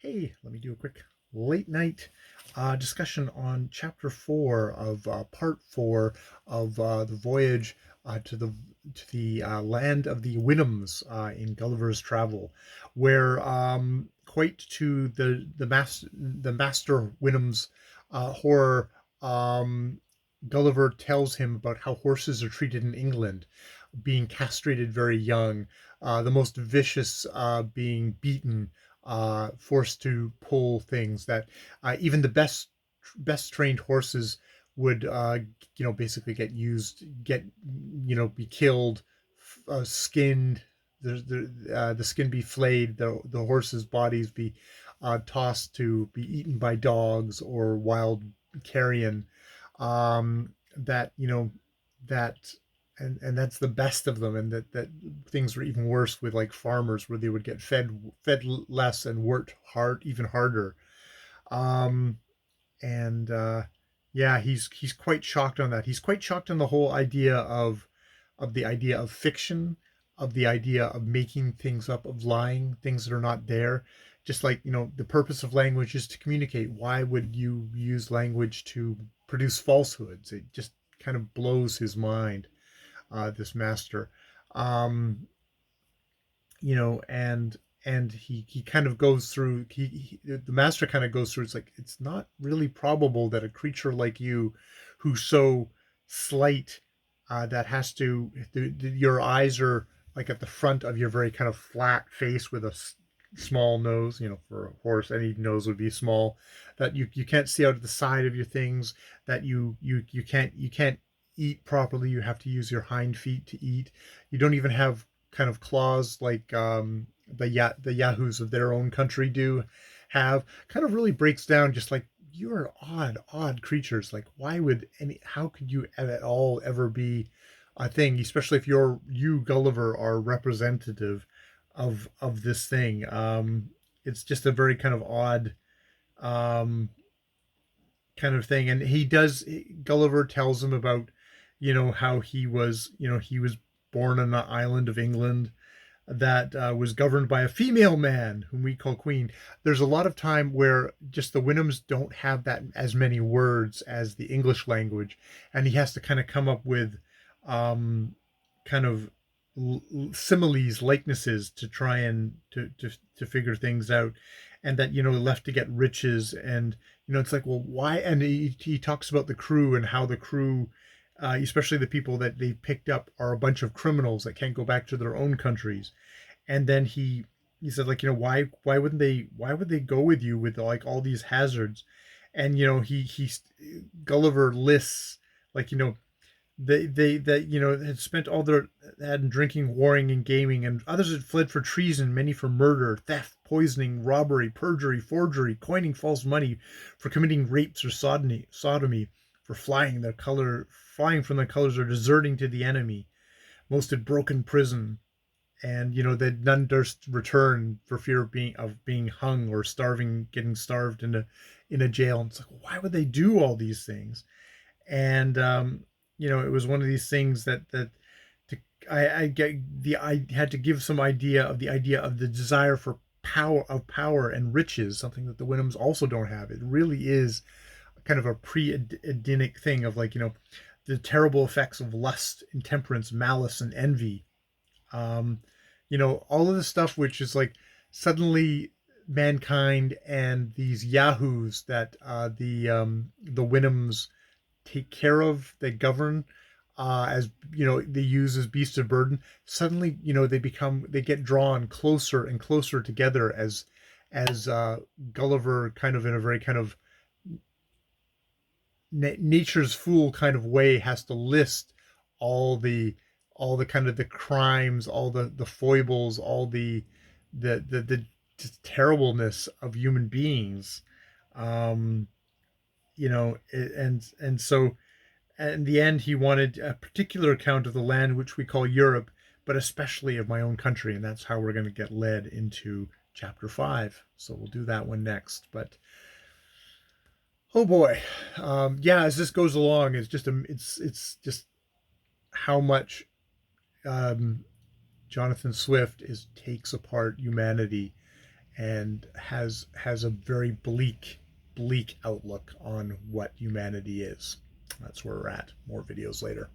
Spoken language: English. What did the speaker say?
Hey, let me do a quick late night discussion on chapter 4 of part 4 of the voyage to the land of the Winhams in Gulliver's Travel, where quite to the master Winham's horror, Gulliver tells him about how horses are treated in England, being castrated very young, the most vicious being beaten, forced to pull things that even the best trained horses would basically be killed, skinned, the skin be flayed, the horses' bodies be tossed to be eaten by dogs or wild carrion. That that and that's the best of them, and that things were even worse with like farmers, where they would get fed less and worked hard, even harder. um and Yeah, he's quite shocked on that. He's quite shocked on the whole idea of the idea of fiction, of the idea of making things up, of lying things that are not there. Just like, the purpose of language is to communicate. Why would you use language to produce falsehoods? It just kind of blows his mind, this master. Um, and he kind of goes through the master kind of goes through, it's like, it's not really probable that a creature like you, who's so slight, that has to your eyes are like at the front of your very kind of flat face with a small nose. For a horse, any nose would be small. That you can't see out of the side of your things. That you can't eat properly. You have to use your hind feet to eat. You don't even have kind of claws like the yahoos of their own country do have. Kind of really breaks down, just like, you're odd creatures. Like, why would any how could you at all ever be a thing, especially if you Gulliver are representative of this thing. It's just a very kind of odd um kind of thing. And Gulliver tells him about, how he was born on the island of England that was governed by a female man whom we call Queen. There's a lot of time where just the Winhams don't have that as many words as the English language, and he has to kind of come up with um, kind of similes, likenesses, to try and to figure things out. And that, left to get riches. And it's like, well, why? And he talks about the crew, and how the crew, especially the people that they picked up, are a bunch of criminals that can't go back to their own countries. And then he said, like, why would they go with you with like all these hazards? And he Gulliver lists, like, they that had spent all their had in drinking, warring, and gaming, and others had fled for treason, many for murder, theft, poisoning, robbery, perjury, forgery, coining false money, for committing rapes or sodomy, for flying from their colors, or deserting to the enemy. Most had broken prison, and that none durst return for fear of being hung, or getting starved in a jail. And it's like, why would they do all these things? And it was one of these things that to, I had to give some idea of the desire for power and riches, something that the Winhams also don't have. It really is kind of a pre-Edenic thing of, like, the terrible effects of lust, intemperance, malice, and envy. um all of the stuff, which is like, suddenly mankind and these yahoos that the Winhams take care of, they govern, as they use as beasts of burden. Suddenly, they get drawn closer and closer together, as Gulliver, kind of in a very kind of nature's fool kind of way, has to list all the kind of the crimes, all the foibles, all the just terribleness of human beings. um and so, in the end, he wanted a particular account of the land which we call Europe, but especially of my own country. And that's how we're going to get led into chapter 5. So we'll do that one next. But oh boy, yeah, as this goes along, it's just how much um, Jonathan Swift takes apart humanity, and has a very bleak outlook on what humanity is. That's where we're at. More videos later.